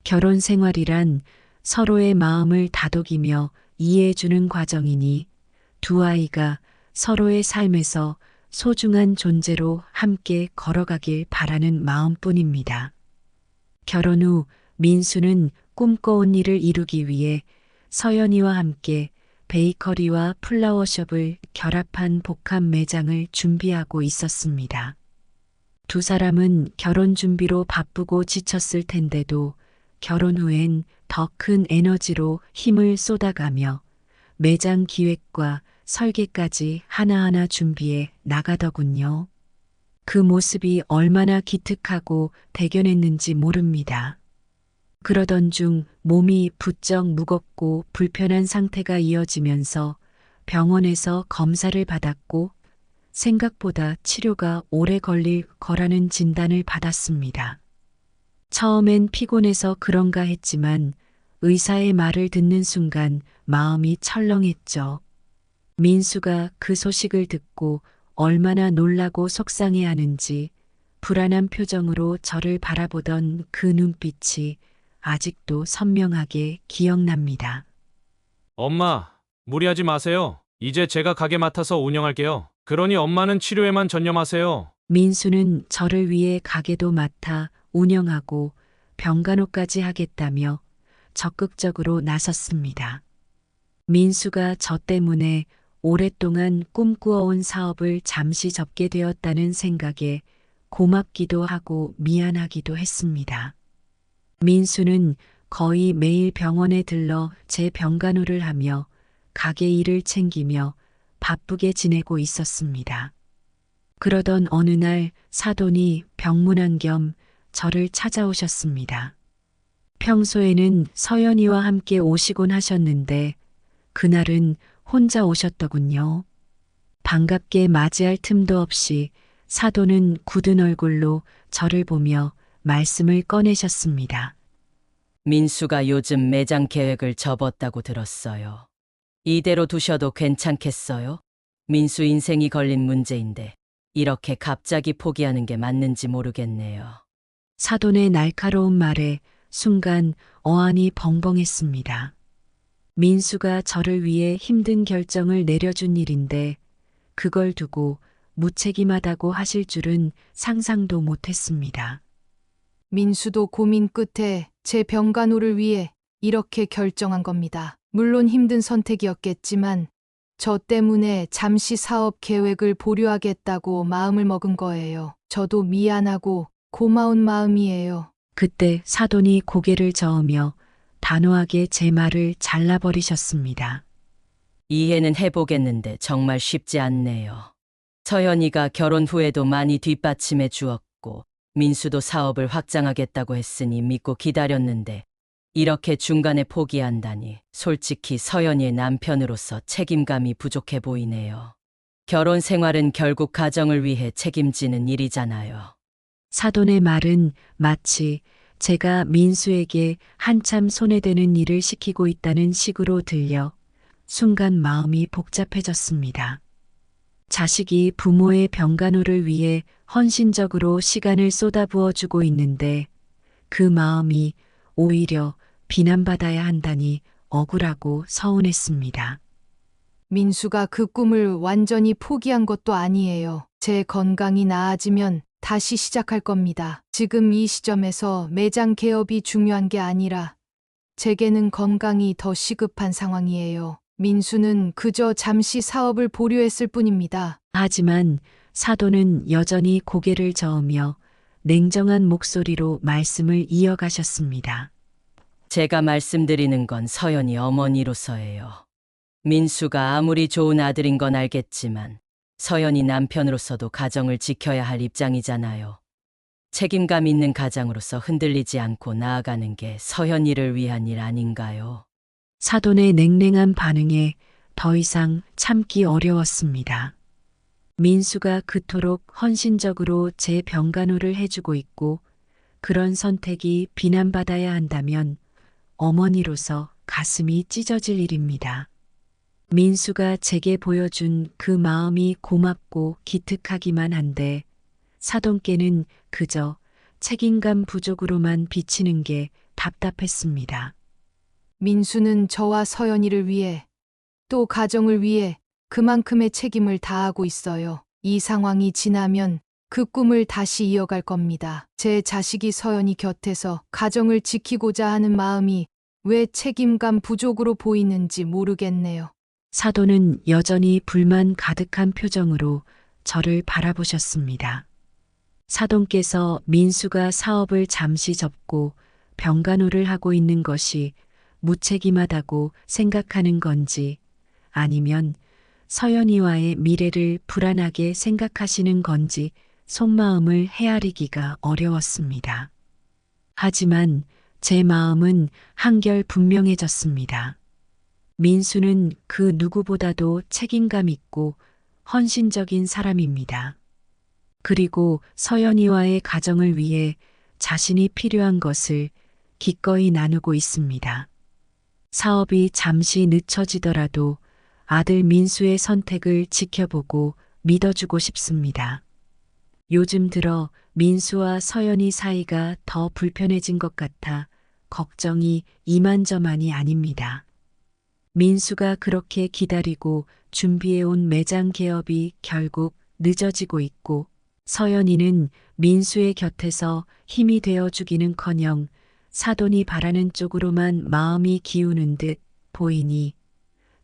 결혼 생활이란 서로의 마음을 다독이며 이해해주는 과정이니 두 아이가 서로의 삶에서 소중한 존재로 함께 걸어가길 바라는 마음뿐입니다. 결혼 후 민수는 꿈꿔온 일을 이루기 위해 서연이와 함께 베이커리와 플라워숍을 결합한 복합 매장을 준비하고 있었습니다. 두 사람은 결혼 준비로 바쁘고 지쳤을 텐데도 결혼 후엔 더 큰 에너지로 힘을 쏟아가며 매장 기획과 설계까지 하나하나 준비해 나가더군요. 그 모습이 얼마나 기특하고 대견했는지 모릅니다. 그러던 중 몸이 부쩍 무겁고 불편한 상태가 이어지면서 병원에서 검사를 받았고 생각보다 치료가 오래 걸릴 거라는 진단을 받았습니다. 처음엔 피곤해서 그런가 했지만 의사의 말을 듣는 순간 마음이 철렁했죠. 민수가 그 소식을 듣고 얼마나 놀라고 속상해하는지 불안한 표정으로 저를 바라보던 그 눈빛이 아직도 선명하게 기억납니다. 엄마, 무리하지 마세요. 이제 제가 가게 맡아서 운영할게요. 그러니 엄마는 치료에만 전념하세요. 민수는 저를 위해 가게도 맡아 운영하고 병간호까지 하겠다며 적극적으로 나섰습니다. 민수가 저 때문에 오랫동안 꿈꾸어온 사업을 잠시 접게 되었다는 생각에 고맙기도 하고 미안하기도 했습니다. 민수는 거의 매일 병원에 들러 제 병간호를 하며 가게 일을 챙기며 바쁘게 지내고 있었습니다. 그러던 어느 날 사돈이 병문안 겸 저를 찾아오셨습니다. 평소에는 서연이와 함께 오시곤 하셨는데 그날은 혼자 오셨더군요. 반갑게 맞이할 틈도 없이 사돈은 굳은 얼굴로 저를 보며 말씀을 꺼내셨습니다. 민수가 요즘 매장 계획을 접었다고 들었어요. 이대로 두셔도 괜찮겠어요? 민수 인생이 걸린 문제인데 이렇게 갑자기 포기하는 게 맞는지 모르겠네요. 사돈의 날카로운 말에 순간 어안이 벙벙했습니다. 민수가 저를 위해 힘든 결정을 내려준 일인데 그걸 두고 무책임하다고 하실 줄은 상상도 못했습니다. 민수도 고민 끝에 제 병간호를 위해 이렇게 결정한 겁니다. 물론 힘든 선택이었겠지만 저 때문에 잠시 사업 계획을 보류하겠다고 마음을 먹은 거예요. 저도 미안하고 고마운 마음이에요. 그때 사돈이 고개를 저으며 단호하게 제 말을 잘라버리셨습니다. 이해는 해보겠는데 정말 쉽지 않네요. 서연이가 결혼 후에도 많이 뒷받침해 주었고 민수도 사업을 확장하겠다고 했으니 믿고 기다렸는데 이렇게 중간에 포기한다니 솔직히 서연이의 남편으로서 책임감이 부족해 보이네요. 결혼 생활은 결국 가정을 위해 책임지는 일이잖아요. 사돈의 말은 마치 제가 민수에게 한참 손해되는 일을 시키고 있다는 식으로 들려 순간 마음이 복잡해졌습니다. 자식이 부모의 병간호를 위해 헌신적으로 시간을 쏟아부어주고 있는데 그 마음이 오히려 비난받아야 한다니 억울하고 서운했습니다. 민수가 그 꿈을 완전히 포기한 것도 아니에요. 제 건강이 나아지면 다시 시작할 겁니다. 지금 이 시점에서 매장 개업이 중요한 게 아니라 제게는 건강이 더 시급한 상황이에요. 민수는 그저 잠시 사업을 보류했을 뿐입니다. 하지만 사돈은 여전히 고개를 저으며 냉정한 목소리로 말씀을 이어가셨습니다. 제가 말씀드리는 건 서연이 어머니로서예요. 민수가 아무리 좋은 아들인 건 알겠지만 서연이 남편으로서도 가정을 지켜야 할 입장이잖아요. 책임감 있는 가장으로서 흔들리지 않고 나아가는 게 서연이를 위한 일 아닌가요? 사돈의 냉랭한 반응에 더 이상 참기 어려웠습니다. 민수가 그토록 헌신적으로 제 병간호를 해주고 있고 그런 선택이 비난받아야 한다면 어머니로서 가슴이 찢어질 일입니다. 민수가 제게 보여준 그 마음이 고맙고 기특하기만 한데 사돈께는 그저 책임감 부족으로만 비치는 게 답답했습니다. 민수는 저와 서연이를 위해 또 가정을 위해 그만큼의 책임을 다하고 있어요. 이 상황이 지나면 그 꿈을 다시 이어갈 겁니다. 제 자식이 서연이 곁에서 가정을 지키고자 하는 마음이 왜 책임감 부족으로 보이는지 모르겠네요. 사돈은 여전히 불만 가득한 표정으로 저를 바라보셨습니다. 사돈께서 민수가 사업을 잠시 접고 병간호를 하고 있는 것이 무책임하다고 생각하는 건지 아니면 서연이와의 미래를 불안하게 생각하시는 건지 속마음을 헤아리기가 어려웠습니다. 하지만 제 마음은 한결 분명해졌습니다. 민수는 그 누구보다도 책임감 있고 헌신적인 사람입니다. 그리고 서연이와의 가정을 위해 자신이 필요한 것을 기꺼이 나누고 있습니다. 사업이 잠시 늦춰지더라도 아들 민수의 선택을 지켜보고 믿어주고 싶습니다. 요즘 들어 민수와 서연이 사이가 더 불편해진 것 같아 걱정이 이만저만이 아닙니다. 민수가 그렇게 기다리고 준비해온 매장 개업이 결국 늦어지고 있고 서연이는 민수의 곁에서 힘이 되어주기는커녕 사돈이 바라는 쪽으로만 마음이 기우는 듯 보이니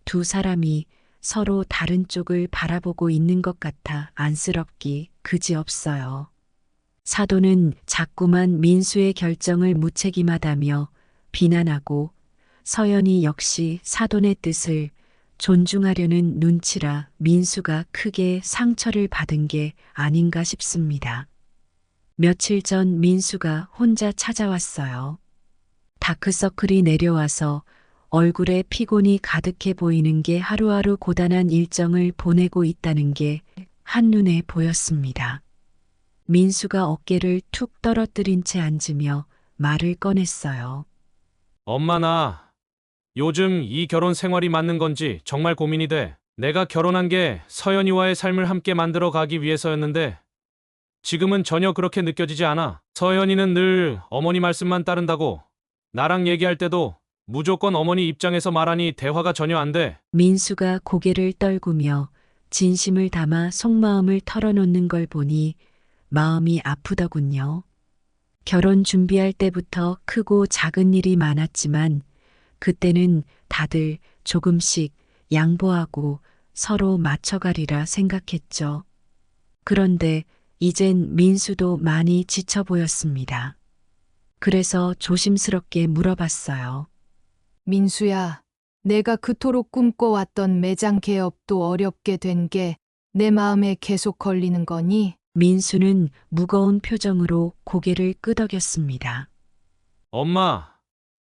두 사람이 서로 다른 쪽을 바라보고 있는 것 같아 안쓰럽기 그지없어요. 사돈은 자꾸만 민수의 결정을 무책임하다며 비난하고 서연이 역시 사돈의 뜻을 존중하려는 눈치라 민수가 크게 상처를 받은 게 아닌가 싶습니다. 며칠 전 민수가 혼자 찾아왔어요. 다크서클이 내려와서 얼굴에 피곤이 가득해 보이는 게 하루하루 고단한 일정을 보내고 있다는 게 한눈에 보였습니다. 민수가 어깨를 툭 떨어뜨린 채 앉으며 말을 꺼냈어요. 엄마, 나 요즘 이 결혼 생활이 맞는 건지 정말 고민이 돼. 내가 결혼한 게 서연이와의 삶을 함께 만들어 가기 위해서였는데 지금은 전혀 그렇게 느껴지지 않아. 서연이는 늘 어머니 말씀만 따른다고. 나랑 얘기할 때도 무조건 어머니 입장에서 말하니 대화가 전혀 안 돼. 민수가 고개를 떨구며 진심을 담아 속마음을 털어놓는 걸 보니 마음이 아프더군요. 결혼 준비할 때부터 크고 작은 일이 많았지만 그때는 다들 조금씩 양보하고 서로 맞춰가리라 생각했죠. 그런데 이젠 민수도 많이 지쳐 보였습니다. 그래서 조심스럽게 물어봤어요. 민수야, 내가 그토록 꿈꿔왔던 매장 개업도 어렵게 된 게 내 마음에 계속 걸리는 거니? 민수는 무거운 표정으로 고개를 끄덕였습니다. 엄마,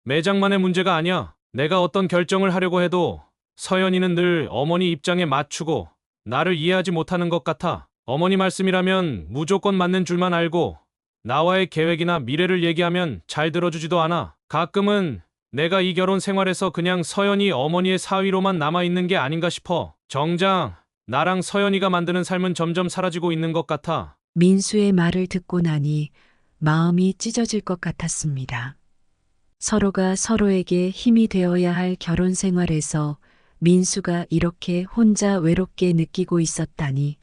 매장만의 문제가 아니야. 내가 어떤 결정을 하려고 해도 서연이는 늘 어머니 입장에 맞추고 나를 이해하지 못하는 것 같아. 어머니 말씀이라면 무조건 맞는 줄만 알고 나와의 계획이나 미래를 얘기하면 잘 들어주지도 않아. 가끔은 내가 이 결혼 생활에서 그냥 서연이 어머니의 사위로만 남아있는 게 아닌가 싶어. 정작 나랑 서연이가 만드는 삶은 점점 사라지고 있는 것 같아. 민수의 말을 듣고 나니 마음이 찢어질 것 같았습니다. 서로가 서로에게 힘이 되어야 할 결혼 생활에서 민수가 이렇게 혼자 외롭게 느끼고 있었다니,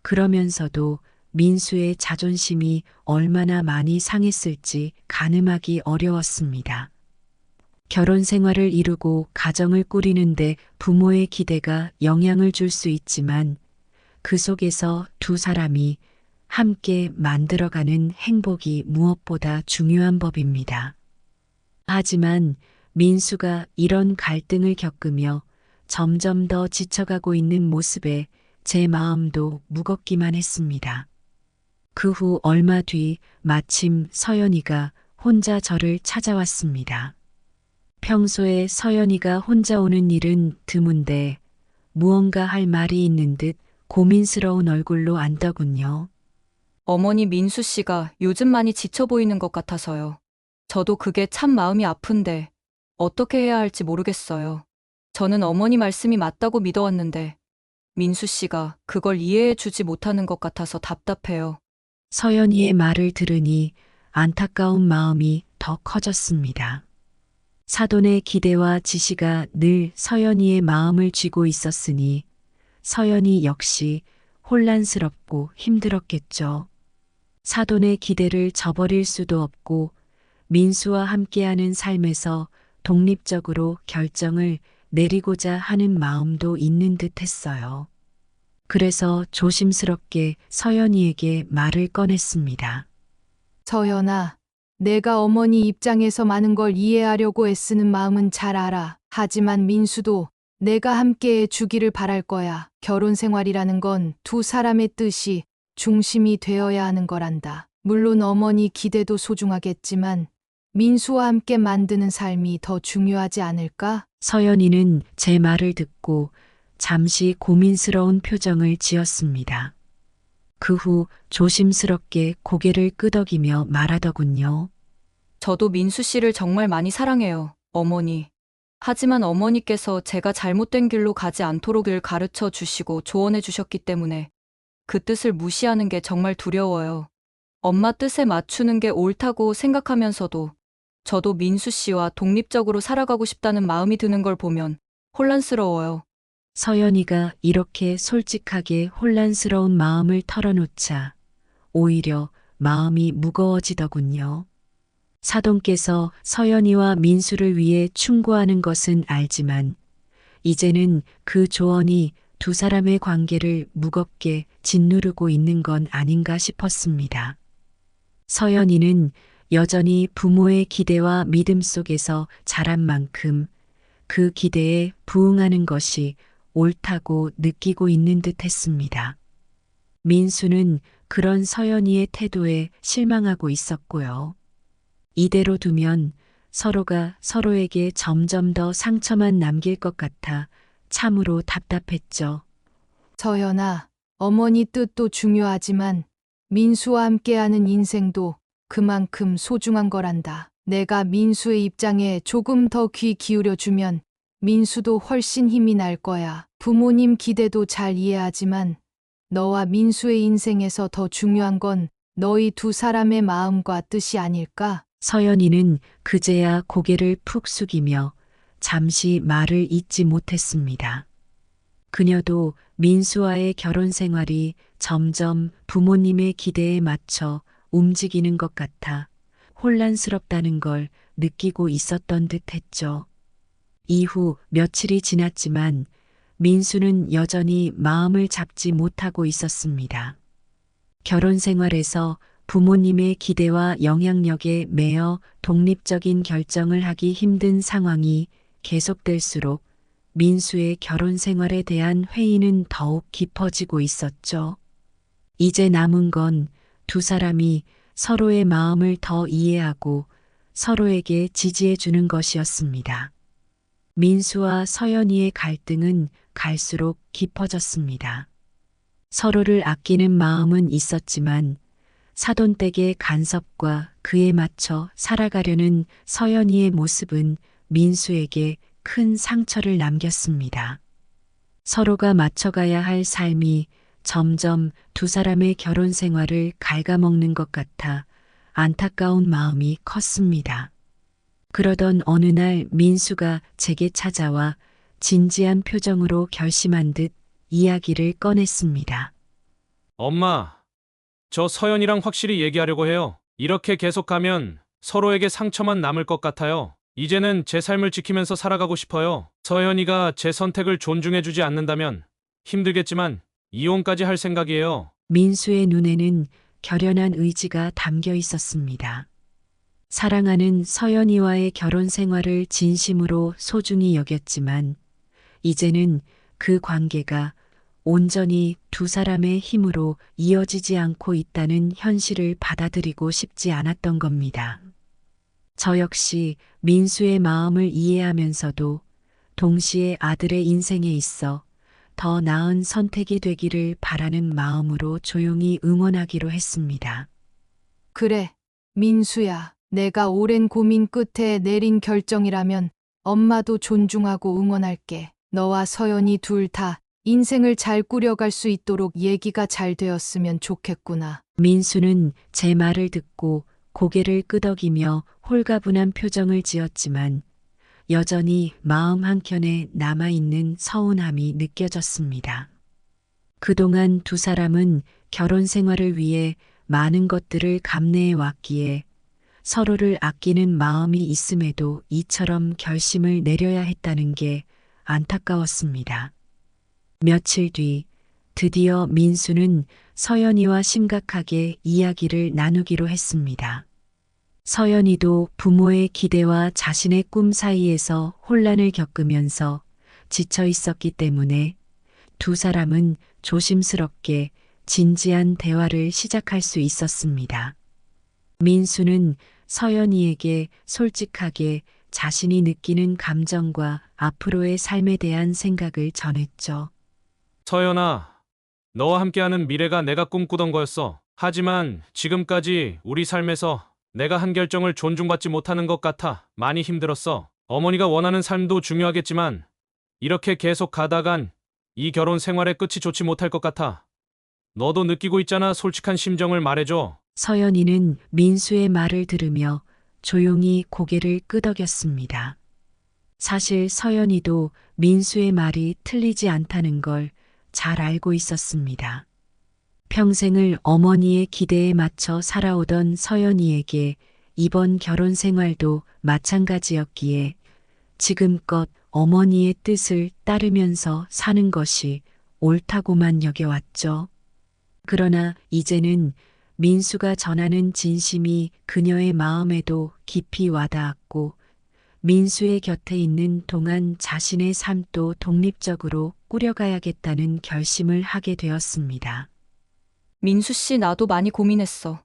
그러면서도 민수의 자존심이 얼마나 많이 상했을지 가늠하기 어려웠습니다. 결혼 생활을 이루고 가정을 꾸리는데 부모의 기대가 영향을 줄 수 있지만 그 속에서 두 사람이 함께 만들어가는 행복이 무엇보다 중요한 법입니다. 하지만 민수가 이런 갈등을 겪으며 점점 더 지쳐가고 있는 모습에 제 마음도 무겁기만 했습니다. 그 후 얼마 뒤 마침 서연이가 혼자 저를 찾아왔습니다. 평소에 서연이가 혼자 오는 일은 드문데 무언가 할 말이 있는 듯 고민스러운 얼굴로 앉더군요. 어머니 민수 씨가 요즘 많이 지쳐 보이는 것 같아서요. 저도 그게 참 마음이 아픈데 어떻게 해야 할지 모르겠어요. 저는 어머니 말씀이 맞다고 믿어왔는데 민수 씨가 그걸 이해해 주지 못하는 것 같아서 답답해요. 서연이의 말을 들으니 안타까운 마음이 더 커졌습니다. 사돈의 기대와 지시가 늘 서연이의 마음을 쥐고 있었으니 서연이 역시 혼란스럽고 힘들었겠죠. 사돈의 기대를 저버릴 수도 없고 민수와 함께하는 삶에서 독립적으로 결정을 내리고자 하는 마음도 있는 듯 했어요. 그래서 조심스럽게 서연이에게 말을 꺼냈습니다. 서연아, 내가 어머니 입장에서 많은 걸 이해하려고 애쓰는 마음은 잘 알아. 하지만 민수도 내가 함께해 주기를 바랄 거야. 결혼 생활이라는 건 두 사람의 뜻이 중심이 되어야 하는 거란다. 물론 어머니 기대도 소중하겠지만 민수와 함께 만드는 삶이 더 중요하지 않을까? 서연이는 제 말을 듣고 잠시 고민스러운 표정을 지었습니다. 그 후 조심스럽게 고개를 끄덕이며 말하더군요. 저도 민수 씨를 정말 많이 사랑해요, 어머니. 하지만 어머니께서 제가 잘못된 길로 가지 않도록 늘 가르쳐 주시고 조언해 주셨기 때문에 그 뜻을 무시하는 게 정말 두려워요. 엄마 뜻에 맞추는 게 옳다고 생각하면서도 저도 민수 씨와 독립적으로 살아가고 싶다는 마음이 드는 걸 보면 혼란스러워요. 서연이가 이렇게 솔직하게 혼란스러운 마음을 털어놓자 오히려 마음이 무거워지더군요. 사돈께서 서연이와 민수를 위해 충고하는 것은 알지만 이제는 그 조언이 두 사람의 관계를 무겁게 짓누르고 있는 건 아닌가 싶었습니다. 서연이는 여전히 부모의 기대와 믿음 속에서 자란 만큼 그 기대에 부응하는 것이 옳다고 느끼고 있는 듯 했습니다. 민수는 그런 서연이의 태도에 실망하고 있었고요. 이대로 두면 서로가 서로에게 점점 더 상처만 남길 것 같아 참으로 답답했죠. 서연아, 어머니 뜻도 중요하지만 민수와 함께하는 인생도 그만큼 소중한 거란다. 내가 민수의 입장에 조금 더 귀 기울여주면 민수도 훨씬 힘이 날 거야. 부모님 기대도 잘 이해하지만 너와 민수의 인생에서 더 중요한 건 너희 두 사람의 마음과 뜻이 아닐까? 서연이는 그제야 고개를 푹 숙이며 잠시 말을 잇지 못했습니다. 그녀도 민수와의 결혼 생활이 점점 부모님의 기대에 맞춰 움직이는 것 같아 혼란스럽다는 걸 느끼고 있었던 듯 했죠. 이후 며칠이 지났지만 민수는 여전히 마음을 잡지 못하고 있었습니다. 결혼 생활에서 부모님의 기대와 영향력에 매여 독립적인 결정을 하기 힘든 상황이 계속될수록 민수의 결혼 생활에 대한 회의는 더욱 깊어지고 있었죠. 이제 남은 건 두 사람이 서로의 마음을 더 이해하고 서로에게 지지해 주는 것이었습니다. 민수와 서연이의 갈등은 갈수록 깊어졌습니다. 서로를 아끼는 마음은 있었지만 사돈댁의 간섭과 그에 맞춰 살아가려는 서연이의 모습은 민수에게 큰 상처를 남겼습니다. 서로가 맞춰가야 할 삶이 점점 두 사람의 결혼 생활을 갉아먹는 것 같아 안타까운 마음이 컸습니다. 그러던 어느 날 민수가 제게 찾아와 진지한 표정으로 결심한 듯 이야기를 꺼냈습니다. 엄마, 저 서연이랑 확실히 얘기하려고 해요. 이렇게 계속 가면 서로에게 상처만 남을 것 같아요. 이제는 제 삶을 지키면서 살아가고 싶어요. 서연이가 제 선택을 존중해주지 않는다면 힘들겠지만 이혼까지 할 생각이에요. 민수의 눈에는 결연한 의지가 담겨 있었습니다. 사랑하는 서연이와의 결혼 생활을 진심으로 소중히 여겼지만 이제는 그 관계가 온전히 두 사람의 힘으로 이어지지 않고 있다는 현실을 받아들이고 싶지 않았던 겁니다. 저 역시 민수의 마음을 이해하면서도 동시에 아들의 인생에 있어 더 나은 선택이 되기를 바라는 마음으로 조용히 응원하기로 했습니다. 그래, 민수야. 내가 오랜 고민 끝에 내린 결정이라면 엄마도 존중하고 응원할게. 너와 서연이 둘 다 인생을 잘 꾸려갈 수 있도록 얘기가 잘 되었으면 좋겠구나. 민수는 제 말을 듣고 고개를 끄덕이며 홀가분한 표정을 지었지만 여전히 마음 한켠에 남아있는 서운함이 느껴졌습니다. 그동안 두 사람은 결혼 생활을 위해 많은 것들을 감내해 왔기에 서로를 아끼는 마음이 있음에도 이처럼 결심을 내려야 했다는 게 안타까웠습니다. 며칠 뒤 드디어 민수는 서연이와 심각하게 이야기를 나누기로 했습니다. 서연이도 부모의 기대와 자신의 꿈 사이에서 혼란을 겪으면서 지쳐 있었기 때문에 두 사람은 조심스럽게 진지한 대화를 시작할 수 있었습니다. 민수는 서연이에게 솔직하게 자신이 느끼는 감정과 앞으로의 삶에 대한 생각을 전했죠. 서연아, 너와 함께하는 미래가 내가 꿈꾸던 거였어. 하지만 지금까지 우리 삶에서 내가 한 결정을 존중받지 못하는 것 같아 많이 힘들었어. 어머니가 원하는 삶도 중요하겠지만 이렇게 계속 가다간 이 결혼 생활의 끝이 좋지 못할 것 같아. 너도 느끼고 있잖아. 솔직한 심정을 말해줘. 서연이는 민수의 말을 들으며 조용히 고개를 끄덕였습니다. 사실 서연이도 민수의 말이 틀리지 않다는 걸 잘 알고 있었습니다. 평생을 어머니의 기대에 맞춰 살아오던 서연이에게 이번 결혼 생활도 마찬가지였기에 지금껏 어머니의 뜻을 따르면서 사는 것이 옳다고만 여겨왔죠. 그러나 이제는 민수가 전하는 진심이 그녀의 마음에도 깊이 와닿았고 민수의 곁에 있는 동안 자신의 삶도 독립적으로 꾸려가야겠다는 결심을 하게 되었습니다. 민수 씨, 나도 많이 고민했어.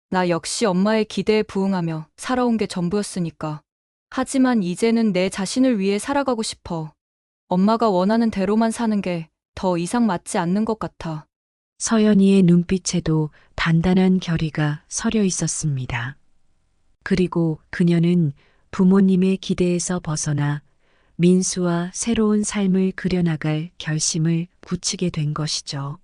나 역시 엄마의 기대에 부응하며 살아온 게 전부였으니까. 하지만 이제는 내 자신을 위해 살아가고 싶어. 엄마가 원하는 대로만 사는 게 더 이상 맞지 않는 것 같아. 서연이의 눈빛에도 단단한 결의가 서려 있었습니다. 그리고 그녀는 부모님의 기대에서 벗어나 민수와 새로운 삶을 그려나갈 결심을 굳히게 된 것이죠.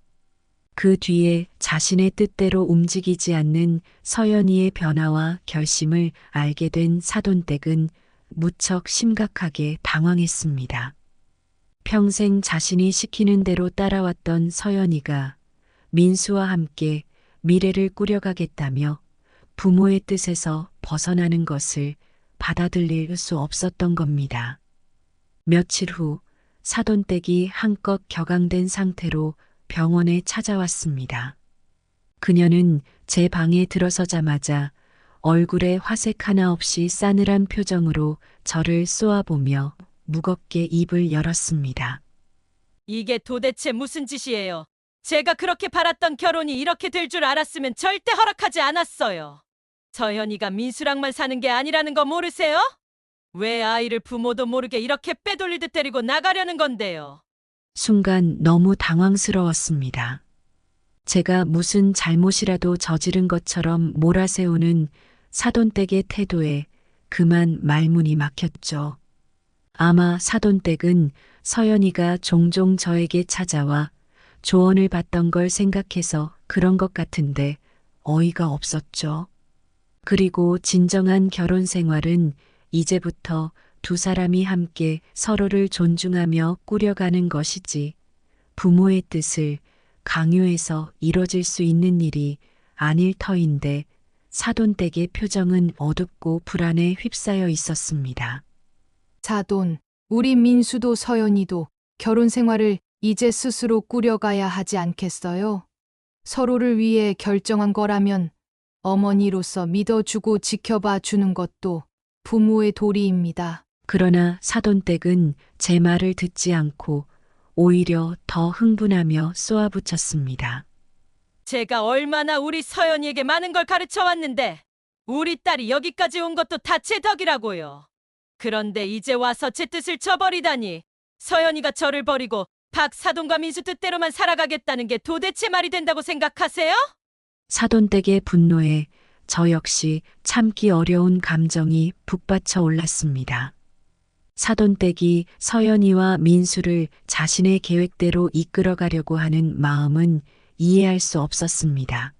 그 뒤에 자신의 뜻대로 움직이지 않는 서연이의 변화와 결심을 알게 된 사돈댁은 무척 심각하게 당황했습니다. 평생 자신이 시키는 대로 따라왔던 서연이가 민수와 함께 미래를 꾸려가겠다며 부모의 뜻에서 벗어나는 것을 받아들일 수 없었던 겁니다. 며칠 후 사돈댁이 한껏 격앙된 상태로 병원에 찾아왔습니다. 그녀는 제 방에 들어서자마자 얼굴에 화색 하나 없이 싸늘한 표정으로 저를 쏘아보며 무겁게 입을 열었습니다. 이게 도대체 무슨 짓이에요? 제가 그렇게 바랐던 결혼이 이렇게 될 줄 알았으면 절대 허락하지 않았어요. 서연이가 민수랑만 사는 게 아니라는 거 모르세요? 왜 아이를 부모도 모르게 이렇게 빼돌리듯 데리고 나가려는 건데요? 순간 너무 당황스러웠습니다. 제가 무슨 잘못이라도 저지른 것처럼 몰아세우는 사돈댁의 태도에 그만 말문이 막혔죠. 아마 사돈댁은 서연이가 종종 저에게 찾아와 조언을 받던 걸 생각해서 그런 것 같은데 어이가 없었죠. 그리고 진정한 결혼 생활은 이제부터 두 사람이 함께 서로를 존중하며 꾸려가는 것이지 부모의 뜻을 강요해서 이뤄질 수 있는 일이 아닐 터인데 사돈댁의 표정은 어둡고 불안에 휩싸여 있었습니다. 사돈, 우리 민수도 서연이도 결혼 생활을 이제 스스로 꾸려가야 하지 않겠어요? 서로를 위해 결정한 거라면 어머니로서 믿어주고 지켜봐 주는 것도 부모의 도리입니다. 그러나 사돈댁은 제 말을 듣지 않고 오히려 더 흥분하며 쏘아붙였습니다. 제가 얼마나 우리 서연이에게 많은 걸 가르쳐 왔는데 우리 딸이 여기까지 온 것도 다 제 덕이라고요. 그런데 이제 와서 제 뜻을 저버리다니 서연이가 저를 버리고 박사돈과 민수 뜻대로만 살아가겠다는 게 도대체 말이 된다고 생각하세요? 사돈댁의 분노에 저 역시 참기 어려운 감정이 북받쳐 올랐습니다. 사돈댁이 서연이와 민수를 자신의 계획대로 이끌어가려고 하는 마음은 이해할 수 없었습니다.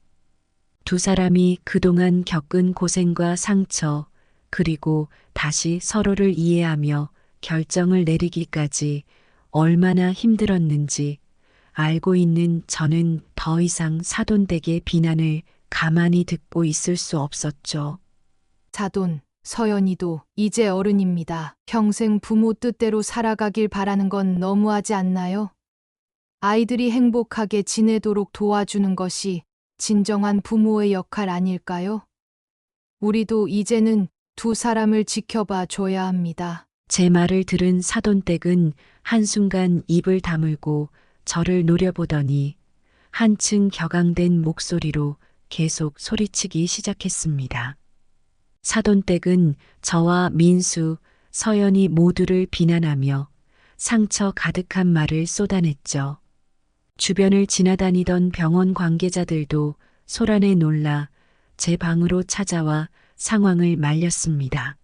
두 사람이 그동안 겪은 고생과 상처, 그리고 다시 서로를 이해하며 결정을 내리기까지 얼마나 힘들었는지 알고 있는 저는 더 이상 사돈댁의 비난을 가만히 듣고 있을 수 없었죠. 사돈, 서연이도 이제 어른입니다. 평생 부모 뜻대로 살아가길 바라는 건 너무하지 않나요? 아이들이 행복하게 지내도록 도와주는 것이 진정한 부모의 역할 아닐까요? 우리도 이제는 두 사람을 지켜봐 줘야 합니다. 제 말을 들은 사돈댁은 한순간 입을 다물고 저를 노려보더니 한층 격앙된 목소리로 계속 소리치기 시작했습니다. 사돈댁은 저와 민수, 서연이 모두를 비난하며 상처 가득한 말을 쏟아냈죠. 주변을 지나다니던 병원 관계자들도 소란에 놀라 제 방으로 찾아와 상황을 말렸습니다.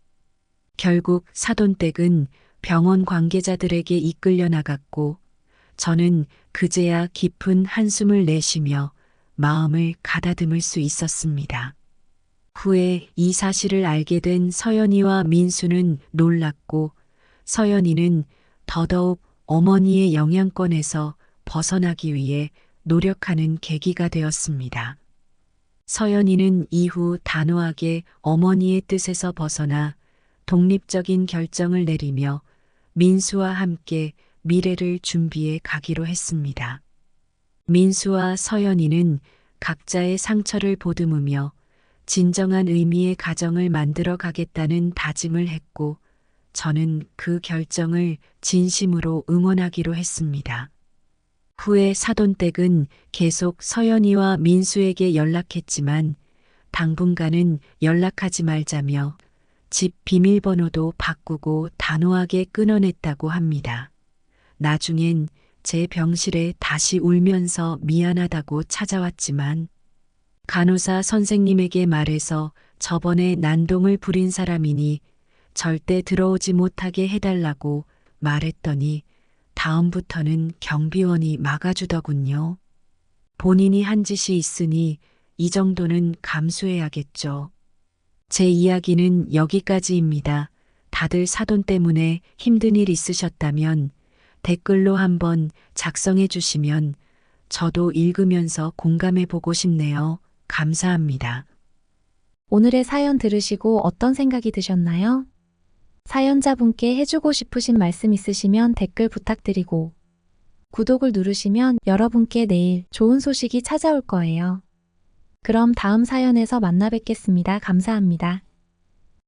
결국 사돈댁은 병원 관계자들에게 이끌려 나갔고 저는 그제야 깊은 한숨을 내쉬며 마음을 가다듬을 수 있었습니다. 후에 이 사실을 알게 된 서연이와 민수는 놀랐고 서연이는 더더욱 어머니의 영향권에서 벗어나기 위해 노력하는 계기가 되었습니다. 서연이는 이후 단호하게 어머니의 뜻에서 벗어나 독립적인 결정을 내리며 민수와 함께 미래를 준비해 가기로 했습니다. 민수와 서연이는 각자의 상처를 보듬으며 진정한 의미의 가정을 만들어 가겠다는 다짐을 했고 저는 그 결정을 진심으로 응원하기로 했습니다. 후에 사돈댁은 계속 서연이와 민수에게 연락했지만 당분간은 연락하지 말자며 집 비밀번호도 바꾸고 단호하게 끊어냈다고 합니다. 나중엔 제 병실에 다시 울면서 미안하다고 찾아왔지만 간호사 선생님에게 말해서 저번에 난동을 부린 사람이니 절대 들어오지 못하게 해달라고 말했더니 다음부터는 경비원이 막아주더군요. 본인이 한 짓이 있으니 이 정도는 감수해야겠죠. 제 이야기는 여기까지입니다. 다들 사돈 때문에 힘든 일 있으셨다면 댓글로 한번 작성해 주시면 저도 읽으면서 공감해 보고 싶네요. 감사합니다. 오늘의 사연 들으시고 어떤 생각이 드셨나요? 사연자분께 해주고 싶으신 말씀 있으시면 댓글 부탁드리고 구독을 누르시면 여러분께 내일 좋은 소식이 찾아올 거예요. 그럼 다음 사연에서 만나 뵙겠습니다. 감사합니다.